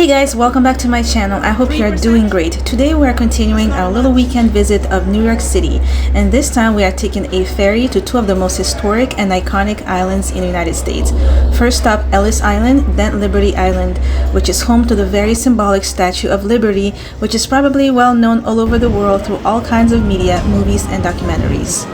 guys, welcome back to my channel. I hope you are doing great. Today we are continuing our little weekend visit of New York City, and this time we are taking a ferry to two of the most historic and iconic islands in the United States. First stop, Ellis Island, then Liberty Island, which is home to the very symbolic Statue of Liberty, which is probably well known all over the world through all kinds of media, movies, and documentaries.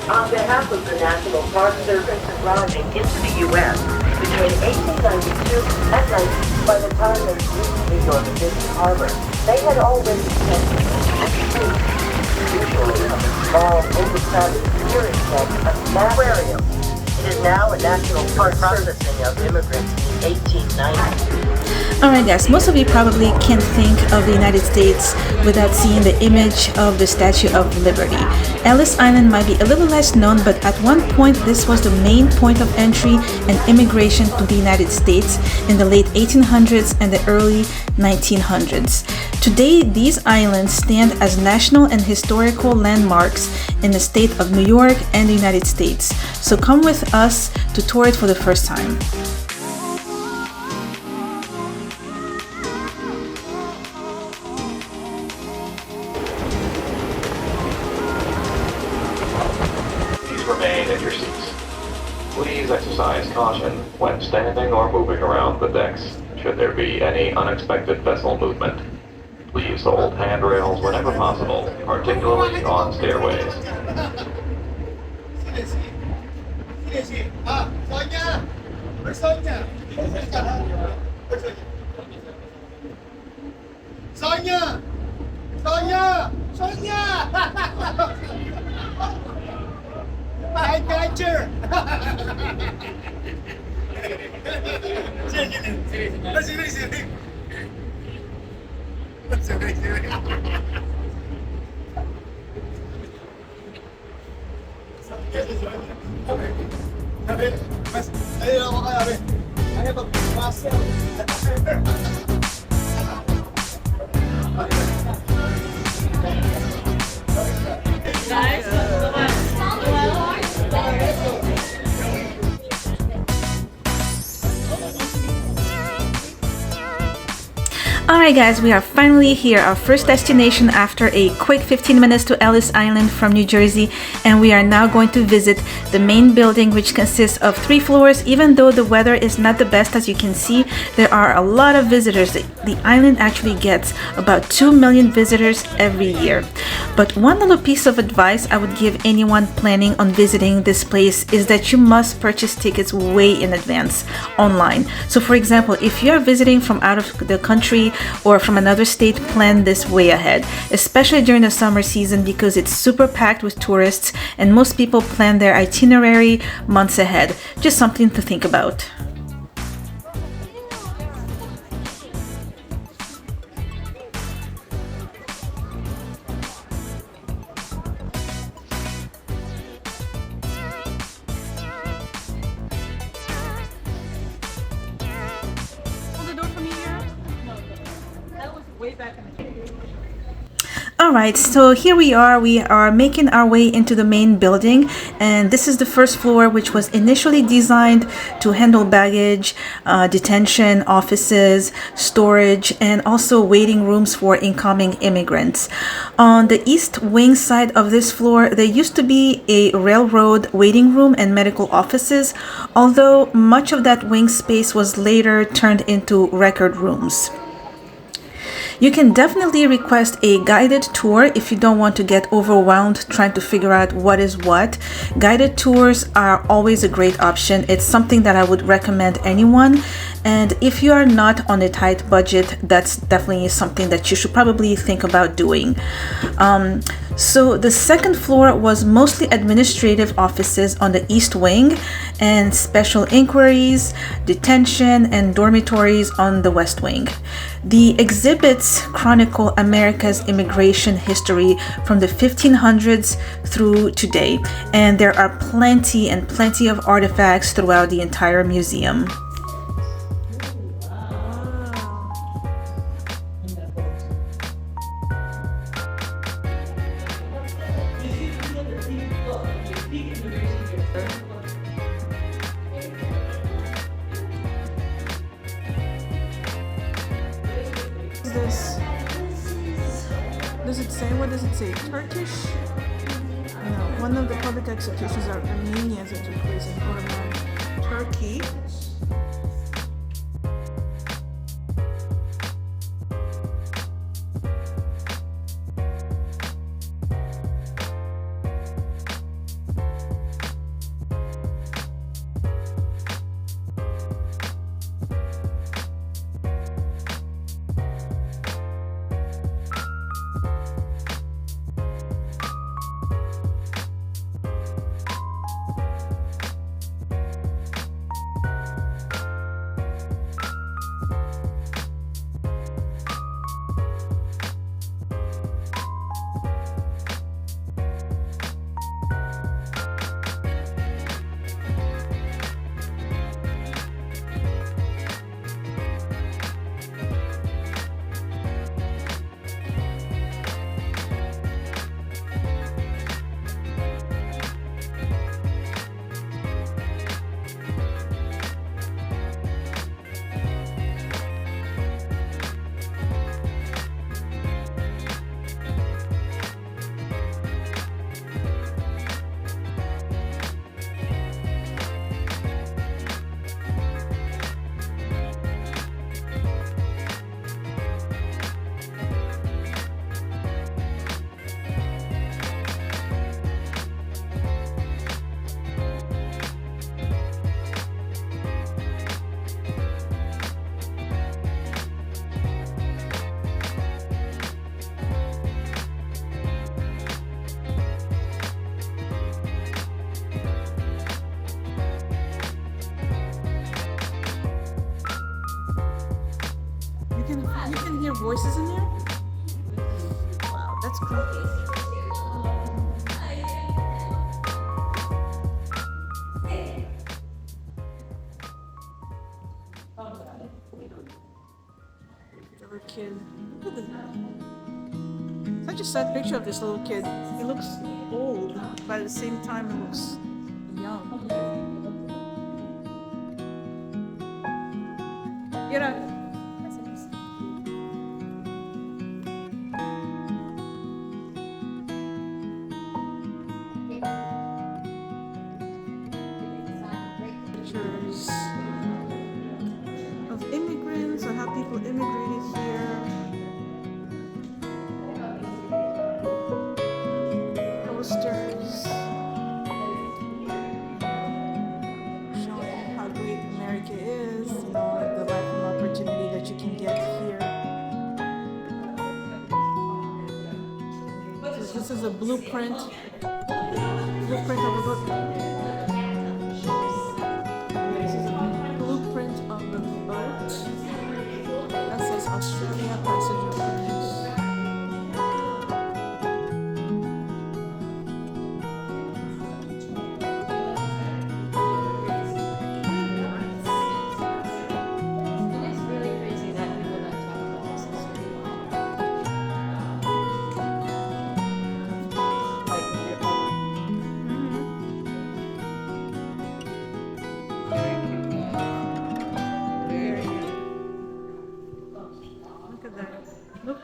On behalf of the National Park Service arriving into the U.S. between 1892 and 19, by the time they reached New York City Harbor, they had already spent usually a small, overcrowded hearing shed, an aquarium. It is now a National Park processing of immigrants in the 1890s. Alright guys, most of you probably can't think of the United States without seeing the image of the Statue of Liberty. Ellis Island might be a little less known, but at one point this was the main point of entry and immigration to the United States in the late 1800s and the early 1900s. Today, these islands stand as national and historical landmarks in the state of New York and the United States. So come with us to tour it for the first time. Remain in your seats. Please exercise caution when standing or moving around the decks should there be any unexpected vessel movement. Please hold handrails whenever possible, particularly on stairways. I got you. Alright guys, we are finally here, our first destination after a quick 15 minutes to Ellis Island from New Jersey, and we are now going to visit the main building, which consists of 3 floors. Even though the weather is not the best, as you can see, there are a lot of visitors. The island actually gets about 2 million visitors every year. But one little piece of advice I would give anyone planning on visiting this place is that you must purchase tickets way in advance online. So for example, if you are visiting from out of the country or from another state, plan this way ahead, especially during the summer season, because it's super packed with tourists and most people plan their itinerary months ahead. Just something to think about. Alright, so here we are making our way into the main building, and this is the first floor, which was initially designed to handle baggage, detention, offices, storage, and also waiting rooms for incoming immigrants. On the east wing side of this floor, there used to be a railroad waiting room and medical offices, although much of that wing space was later turned into record rooms. You can definitely request a guided tour if you don't want to get overwhelmed trying to figure out what is what. Guided tours are always a great option. It's something that I would recommend anyone. And if you are not on a tight budget, that's definitely something that you should probably think about doing. So the second floor was mostly administrative offices on the east wing, and special inquiries, detention, and dormitories on the west wing. The exhibits chronicle America's immigration history from the 1500s through today, and there are plenty of artifacts throughout the entire museum. this? Does it say? What does it say? Turkish? No. One of the public executions are Armenians that took place in Ottoman Turkey. You can hear voices in here? Wow, that's creepy. Little kid. Look at that. Such a sad picture of this little kid. He looks old, but at the same time he looks young. Get up. Pictures of immigrants or how people immigrated here. Posters showing how great America is, you know, the life of opportunity that you can get here. This is a blueprint of a book. Blueprint of the boat that says Australia passenger cruise. It's really crazy that people don't talk about this history. Look at that. Look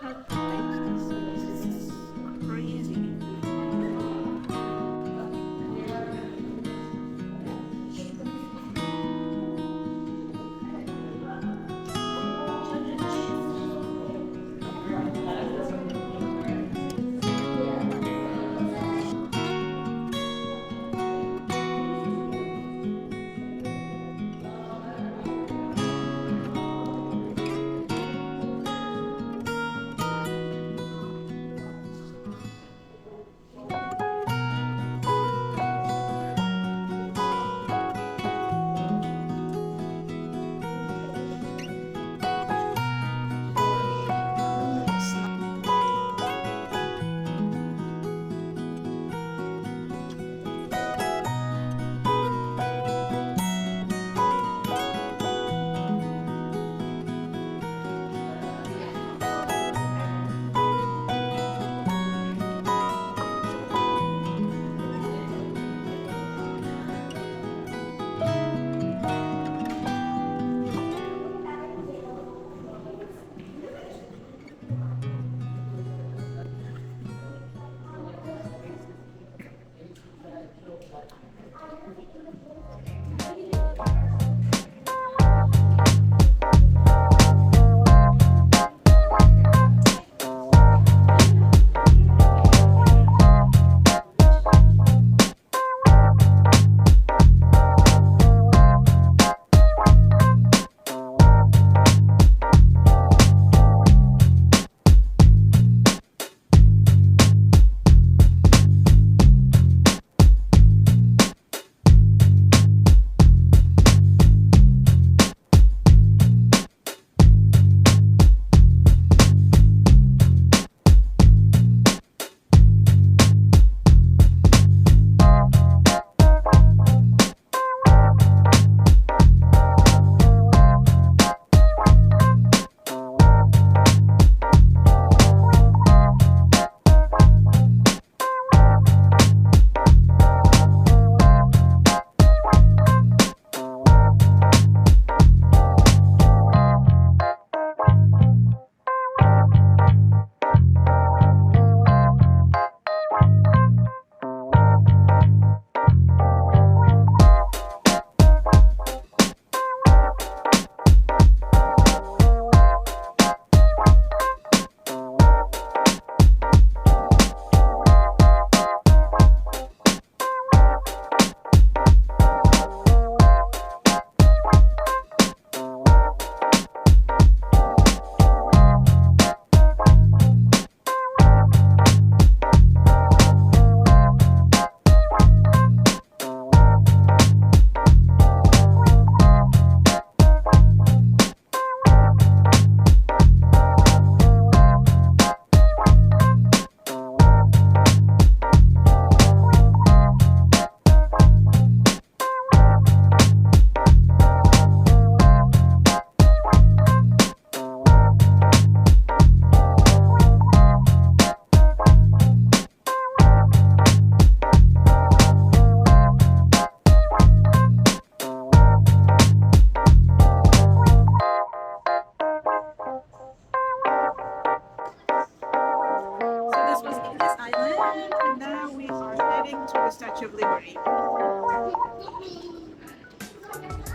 Statue of Liberty.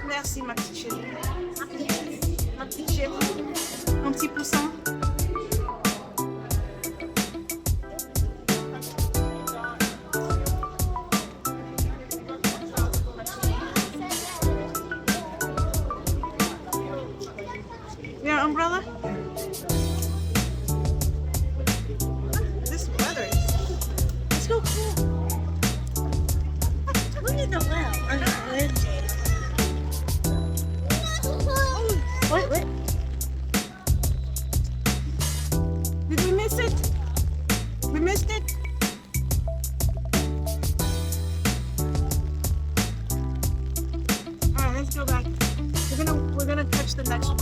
Merci, ma petite chérie. Ma petite chérie. Mon petit poussin. Your umbrella? This weather is so cool. Look at the well. What? Did we miss it? We missed it? Alright, let's go back. We're gonna catch the next one.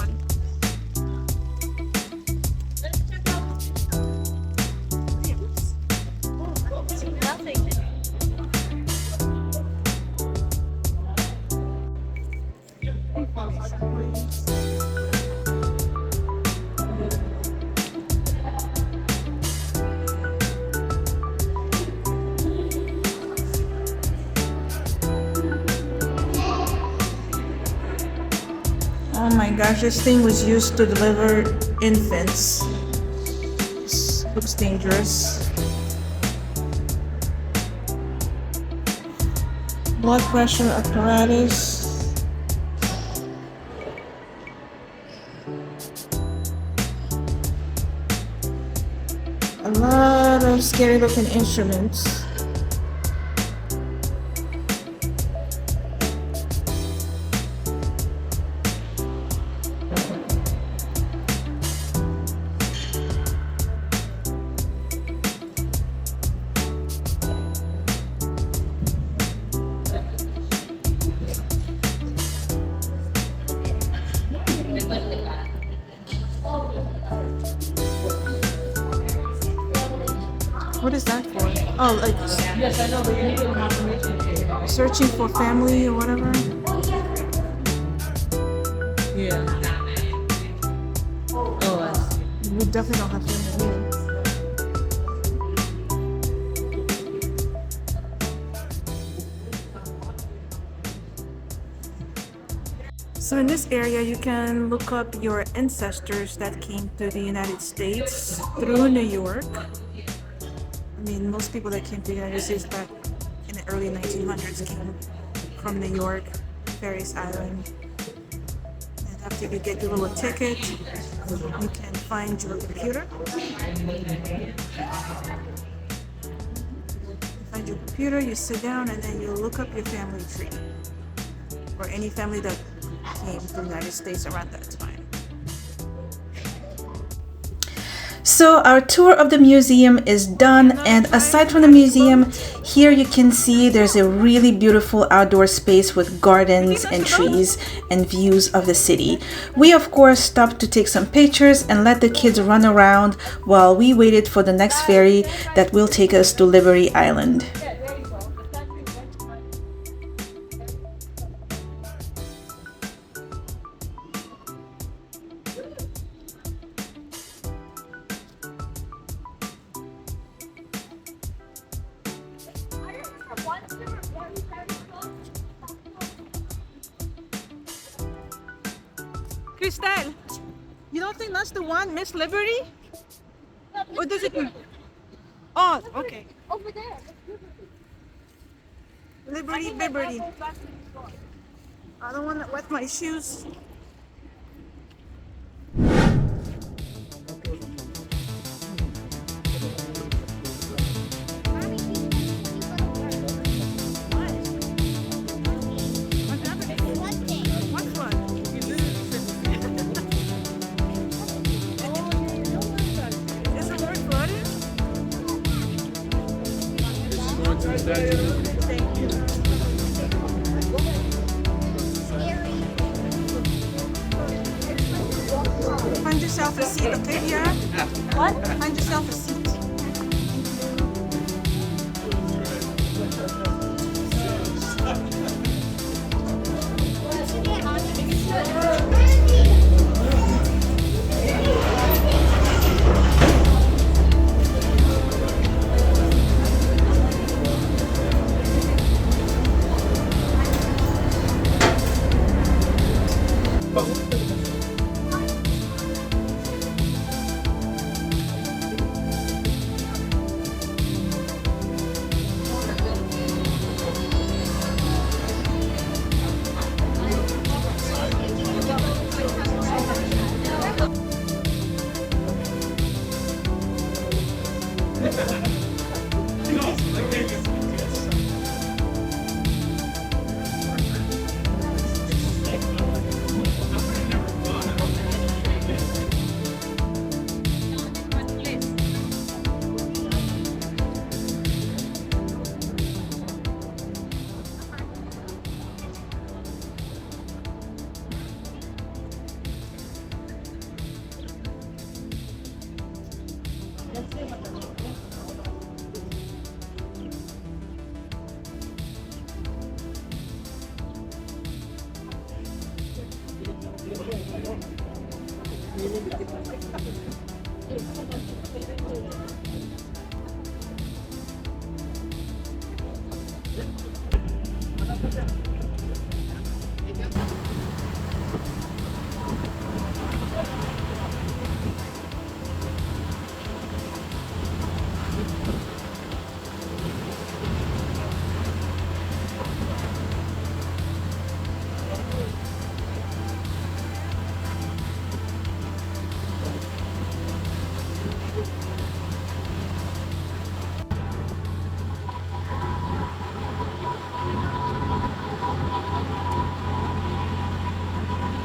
Oh my gosh, this thing was used to deliver infants. This looks dangerous. Blood pressure apparatus. A lot of scary looking instruments. What is that for? Oh, like Yes, I know, but you need a confirmation. searching for family or whatever. Yeah. Oh, I see. We definitely don't have family here. So in this area, you can look up your ancestors that came to the United States through New York. I mean, most people that came to the United States back in the early 1900s came from New York, various islands. And after you get your little ticket, you can find your computer. Find your computer, you sit down, and then you look up your family tree. Or any family that came to the United States around that time. So our tour of the museum is done, and aside from the museum, here you can see there's a really beautiful outdoor space with gardens and trees and views of the city. We of course stopped to take some pictures and let the kids run around while we waited for the next ferry that will take us to Liberty Island. Christelle, you don't think that's the one, Miss Liberty? Or does it? Oh, okay. Over there. Liberty, Liberty. I don't want to wet my shoes. Find yourself a seat, okay, Kiara? What? Find yourself a seat.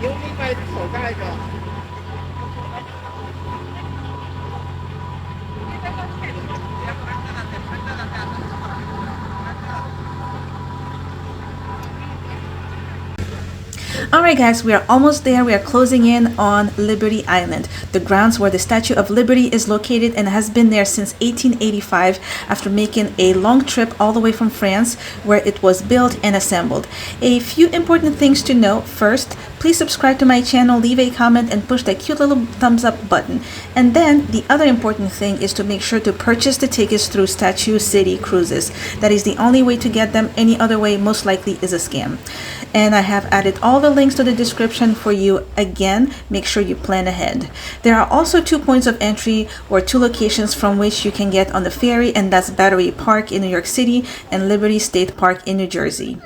用另外一只手盖着。Alright guys, we are almost there. We are closing in on Liberty Island, the grounds where the Statue of Liberty is located and has been there since 1885 after making a long trip all the way from France where it was built and assembled. A few important things to note. First, please subscribe to my channel, leave a comment, and push that cute little thumbs up button. And then the other important thing is to make sure to purchase the tickets through Statue City Cruises. That is the only way to get them. Any other way most likely is a scam. And I have added all the links to the description for you. Again, make sure you plan ahead. There are also 2 points of entry or 2 locations from which you can get on the ferry, and that's Battery Park in New York City and Liberty State Park in New Jersey.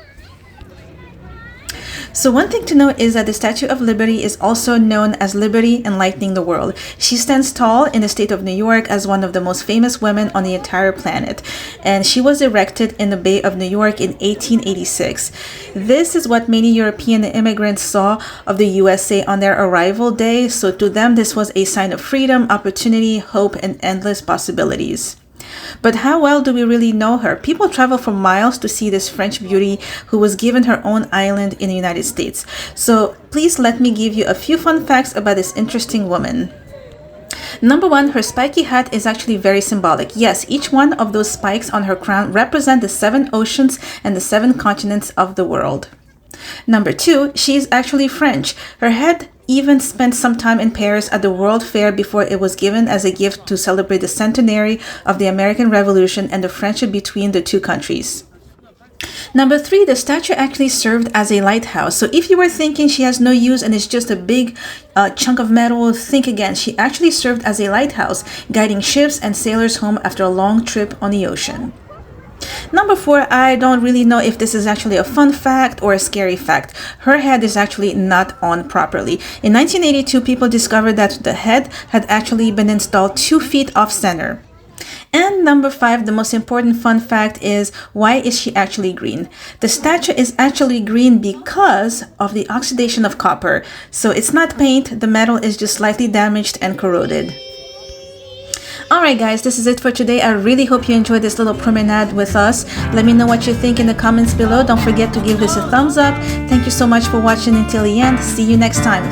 So one thing to note is that the Statue of Liberty is also known as Liberty Enlightening the World. She stands tall in the state of New York as one of the most famous women on the entire planet. And she was erected in the Bay of New York in 1886. This is what many European immigrants saw of the USA on their arrival day. So to them, this was a sign of freedom, opportunity, hope, and endless possibilities. But how well do we really know her? People travel for miles to see this French beauty who was given her own island in the United States. So please let me give you a few fun facts about this interesting woman. Number 1, her spiky hat is actually very symbolic. Yes, each one of those spikes on her crown represent the 7 oceans and the 7 continents of the world. Number 2, she is actually French. Her head even spent some time in Paris at the World Fair before it was given as a gift to celebrate the centenary of the American Revolution and the friendship between the 2 countries. Number 3, the statue actually served as a lighthouse. So if you were thinking she has no use and it's just a big chunk of metal, think again. She actually served as a lighthouse, guiding ships and sailors home after a long trip on the ocean. Number 4, I don't really know if this is actually a fun fact or a scary fact. Her head is actually not on properly. In 1982, people discovered that the head had actually been installed 2 feet off center. And number 5, the most important fun fact is, why is she actually green? The statue is actually green because of the oxidation of copper. So it's not paint, the metal is just slightly damaged and corroded. Alright guys, this is it for today. I really hope you enjoyed this little promenade with us. Let me know what you think in the comments below. Don't forget to give this a thumbs up. Thank you so much for watching until the end. See you next time.